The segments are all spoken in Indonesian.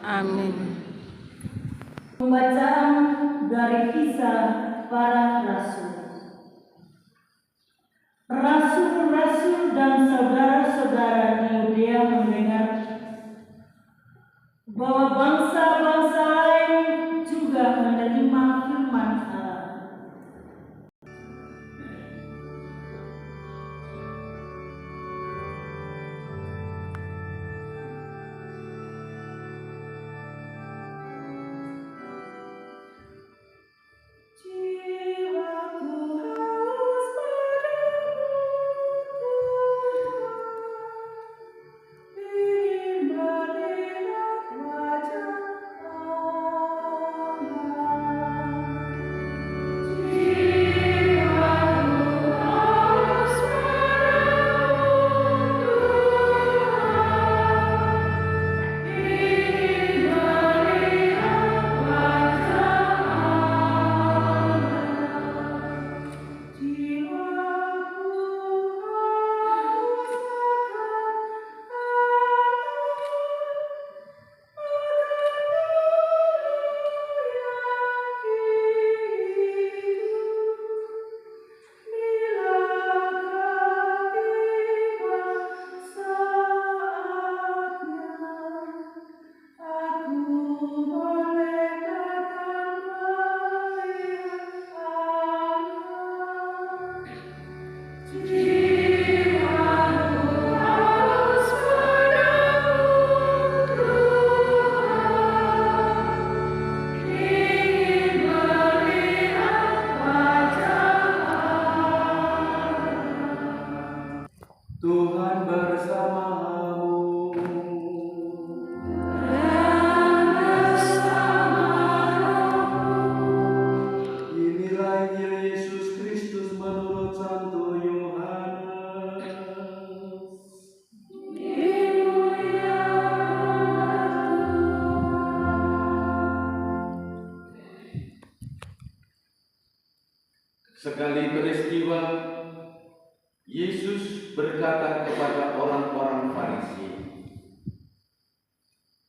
Amin. Pembacaan dari Kisah Para Rasul. Rasul-rasul dan saudara-saudara di Yudea mendengar bahwa bangsa-bangsa lain juga menerima firman Allah. Tuhan bersamamu. Inilah Injil Yesus Kristus menurut Santo Yohanes. Sekali peristiwa, Yesus berkata kepada orang-orang Farisi,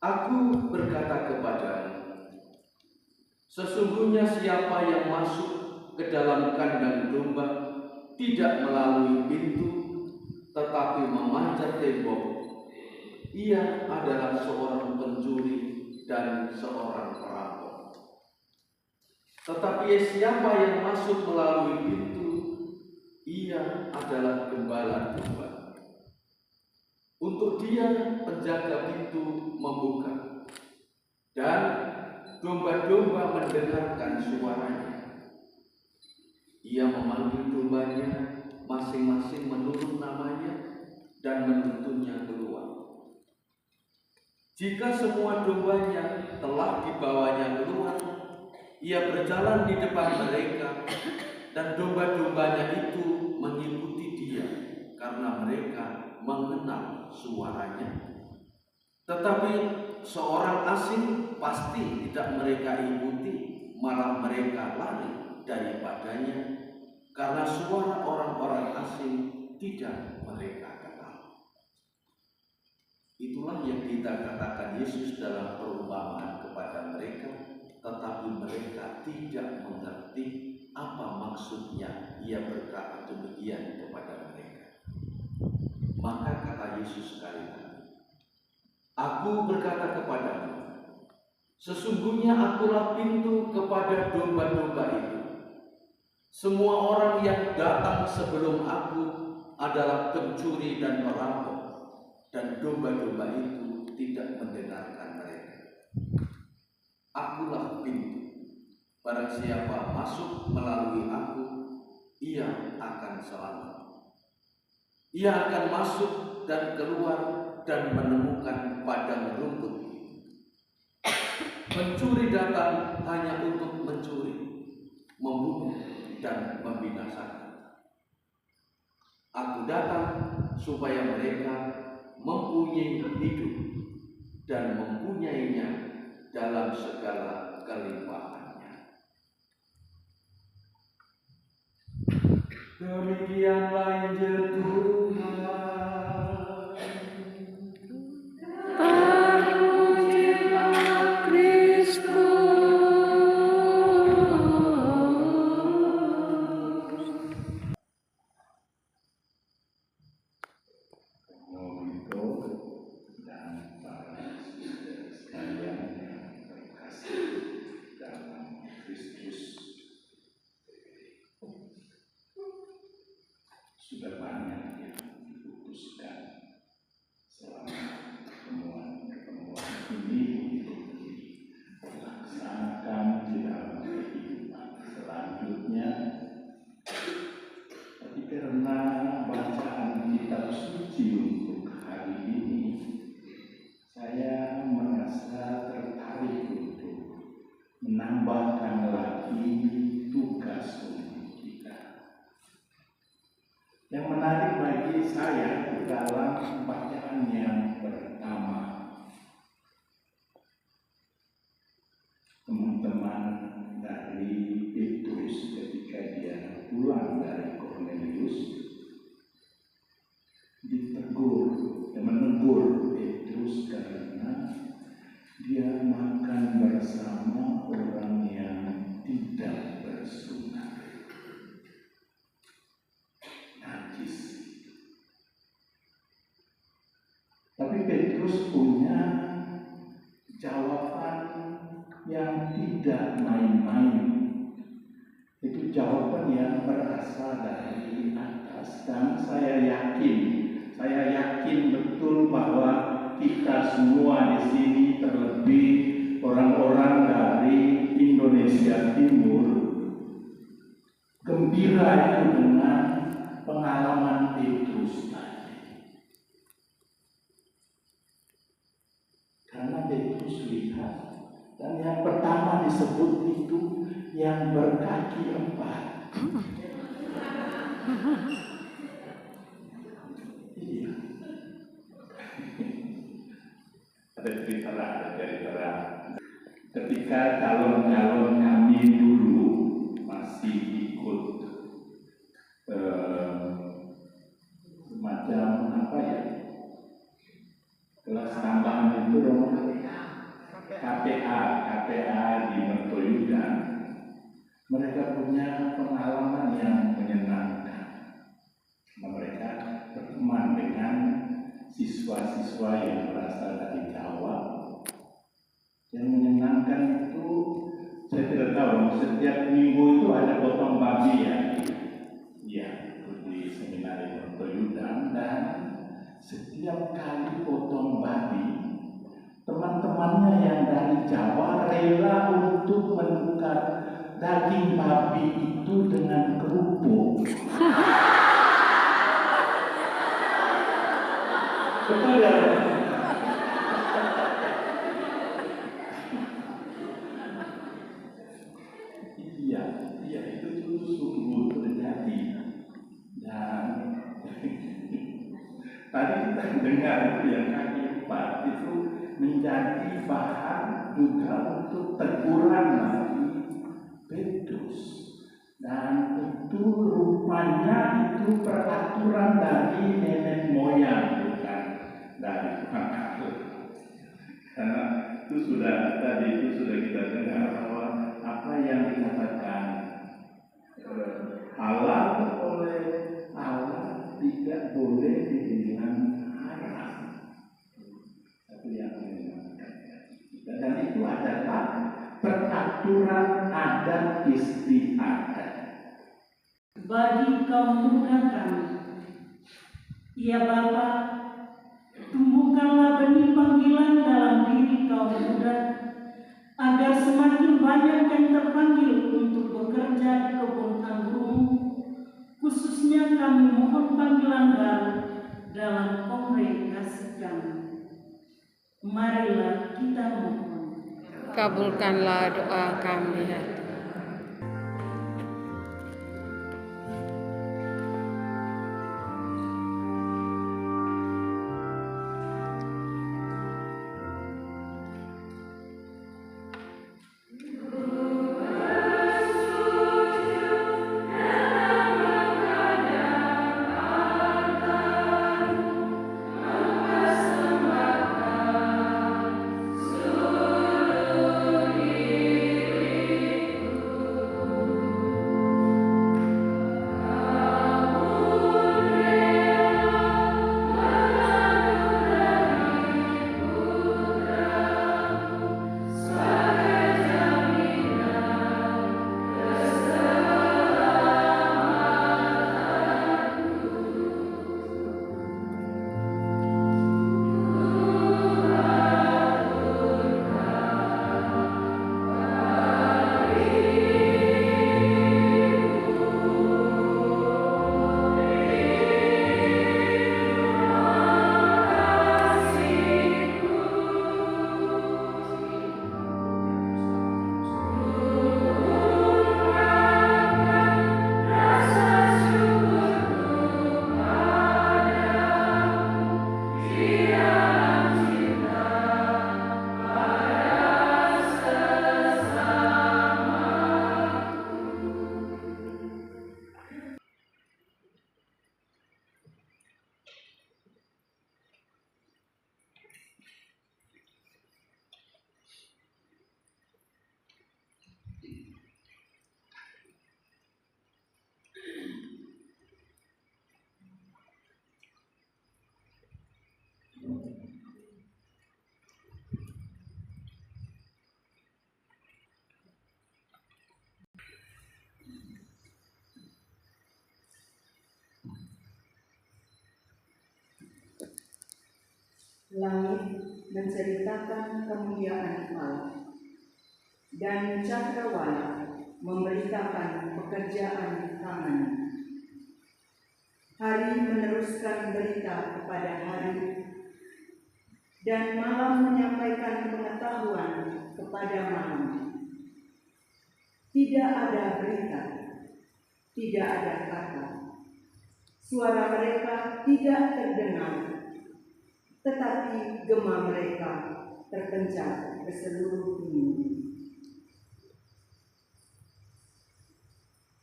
"Aku berkata kepadamu, sesungguhnya siapa yang masuk ke dalam kandang domba tidak melalui pintu, tetapi memanjat tembok, ia adalah seorang pencuri dan seorang perampok. Tetapi siapa yang masuk melalui pintu, ia adalah gembala domba. Untuk dia penjaga pintu membuka, dan domba-domba mendengarkan suaranya. Ia memanggil dombanya, masing-masing menurut namanya, dan menuntunnya keluar. Jika semua dombanya telah dibawanya keluar, ia berjalan di depan mereka, dan domba-dombanya itu mengikuti dia karena mereka mengenal suaranya. Tetapi seorang asing pasti tidak mereka ikuti, malah mereka lari daripadanya karena suara orang-orang asing tidak mereka kenal. Itulah yang dikatakan Yesus dalam perumpamaan kepada mereka, tetapi mereka tidak mengerti apa maksudnya ia berkata demikian kepada mereka. Maka kata Yesus sekali lagi, "Aku berkata kepadamu, sesungguhnya akulah pintu kepada domba-domba itu. Semua orang yang datang sebelum aku adalah pencuri dan perampok, dan domba-domba itu tidak mendengarkan mereka. Akulah pintu. Barang siapa masuk melalui aku, ia akan selamat. Ia akan masuk dan keluar dan menemukan padang rumput. Pencuri datang hanya untuk mencuri, membunuh, dan membinasakan. Aku datang supaya mereka mempunyai hidup dan mempunyainya dalam segala kelimpahannya. Demikianlah Injil Tuhan. Terpujilah Kristus. Dan para saudara sekalian yang terkasih dalam Kristus, sudah banyak yang diputuskan selama pertemuan ini untuk dilaksanakan di dalam kehidupan selanjutnya. Tapi karena bacaan kitab suci untuk hari ini, saya merasa tertarik untuk menambahkan lagi tugas untuk kita. Yang menarik bagi saya dalam bacaan yang pertama, teman-teman dari Petrus ketika dia pulang dari Kornelius ditegur dan menegur Petrus karena dia makan bersama orang yang tidak bersunat, najis. Tapi Petrus punya jawaban yang tidak main-main. Itu jawaban yang berasal dari atas, dan saya yakin betul bahwa kita semua di sini, terlebih orang-orang dari Indonesia Timur, gembira itu dengan pengalaman Petrus tadi. Karena Petrus lihat, dan yang pertama disebut itu yang berkaki 4. Iya. Ada cerita. Ketika calon-calon kami dulu masih ikut semacam kelas tambahan itu dong, KPA di Mertoyudan. Mereka punya pengalaman yang menyenangkan. Mereka berteman dengan siswa-siswa yang berasal dari Jawa. Yang menyenangkan itu, saya tidak tahu, setiap minggu itu ada potong babi ya. Iya, di seminari Mertoyudan, dan setiap kali potong babi, teman-temannya yang dari Jawa rela untuk menukar daging babi itu dengan kerupuk. Betul ya? Iya, itu sungguh terjadi. Dan tadi kita dengar itu yang kaki 4 itu menjadi bahan juga untuk teguran bagi Petrus. Dan itu rupanya itu peraturan dari nenek moyang, bukan dari Tuhan Allah. Karena itu sudah kita dengar bahwa apa yang dikatakan halal oleh Allah tidak boleh dibilang haram. Tapi yang menyenangkan, dan itu adalah peraturan adat istiadat. Bagi kaum muda kami, ya Bapa, tumbuhkanlah benih panggilan dalam diri kaum muda, agar semakin banyak yang terpanggil untuk bekerja di kebun anggur. Khususnya kami mohon panggilan baru dalam kongregasi kami. Marilah kita mohon. Kabulkanlah doa kami ya Tuhan. menceritakan kemuliaan Allah, dan cakrawala memberitakan pekerjaan tangan. Hari meneruskan berita kepada hari, dan malam menyampaikan pengetahuan kepada malam. Tidak ada berita, tidak ada kata. Suara mereka tidak terdengar, tetapi gema mereka terpencar ke seluruh dunia.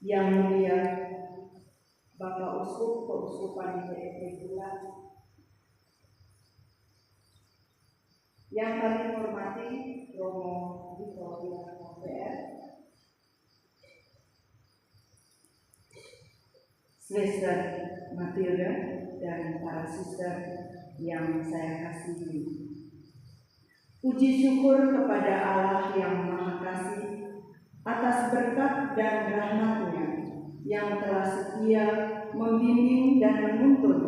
Yang mulia Bapak Uskup Keuskupan DPP Bulan, yang kami hormati Romo Victoria PR, Sister Matilda, dan para sister yang saya kasihi. Puji syukur kepada Allah yang Maha Kasih atas berkat dan rahmat-Nya yang telah setia membimbing dan menuntun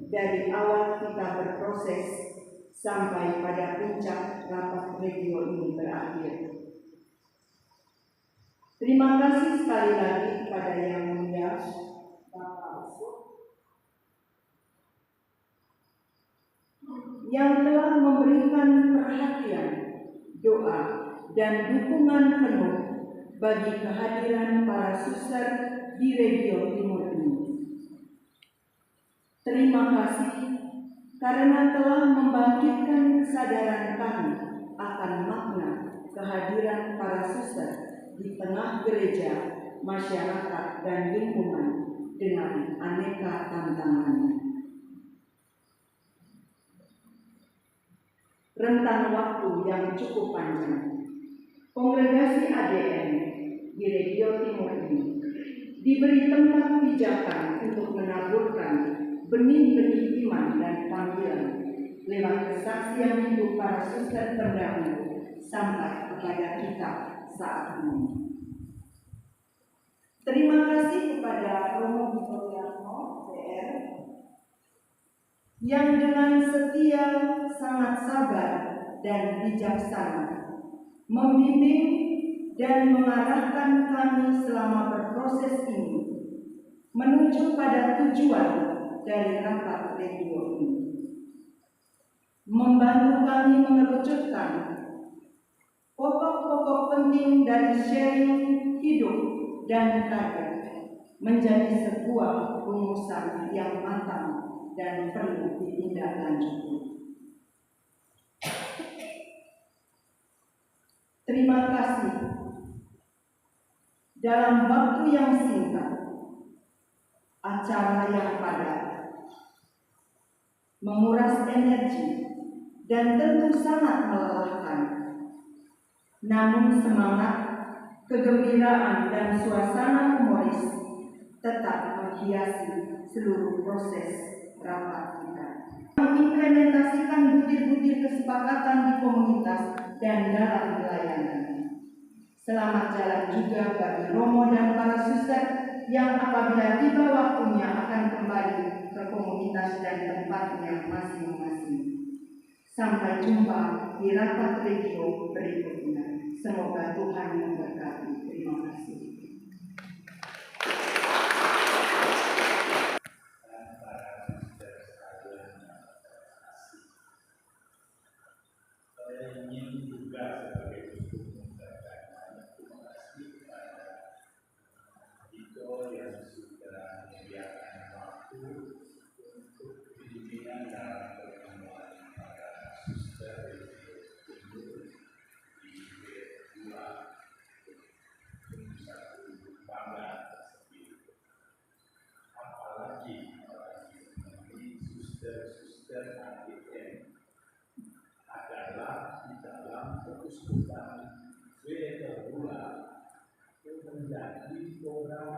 dari awal kita berproses sampai pada puncak rapat regio ini berakhir. Terima kasih sekali lagi kepada Yang Mulia Bapak Uskup yang telah memberikan perhatian, doa, dan dukungan penuh bagi kehadiran para suster di regio timur ini. Terima kasih karena telah membangkitkan kesadaran kami akan makna kehadiran para suster di tengah gereja, masyarakat, dan lingkungan dengan aneka tantangannya. Rentang waktu yang cukup panjang, kongregasi ADN di regio timur ini diberi tempat pijakan untuk menaburkan benih-benih iman dan panggilan lewat kesaksian hidup para suster terdahulu sampai kepada kita saat ini. Terima kasih kepada Romo Victoria PR yang dengan setia, sangat sabar dan bijaksana membimbing dan mengarahkan kami selama berproses ini menuju pada tujuan dari rapat regio ini. Membantu kami mengerucutkan pokok-pokok penting dari sharing hidup dan karya menjadi sebuah rumusan yang matang dan perlu ditindaklanjuti. Terima kasih. Dalam waktu yang singkat, acara yang padat, menguras energi, dan tentu sangat melelahkan. Namun semangat, kegembiraan, dan suasana humoris tetap menghiasi seluruh proses rapat kita. Mengimplementasikan butir-butir kesepakatan di komunitas dan dalam pelayanan. Selamat jalan juga bagi Romo dan para suster yang apabila tiba waktunya akan kembali ke komunitas dan tempatnya masing-masing. Sampai jumpa di rapat regio berikutnya. Semoga Tuhan memberkati. Terima kasih. Saya ingin juga sebagai uskup mengucapkan terima kasih kepada Dito yang sudah menyediakan waktu untuk bimbingan dalam pertemuan para suster di dua satu bangga tersebut. Apalagi ini suster-suster ADN adalah di dalam keuskupan Weterhula menjadi orang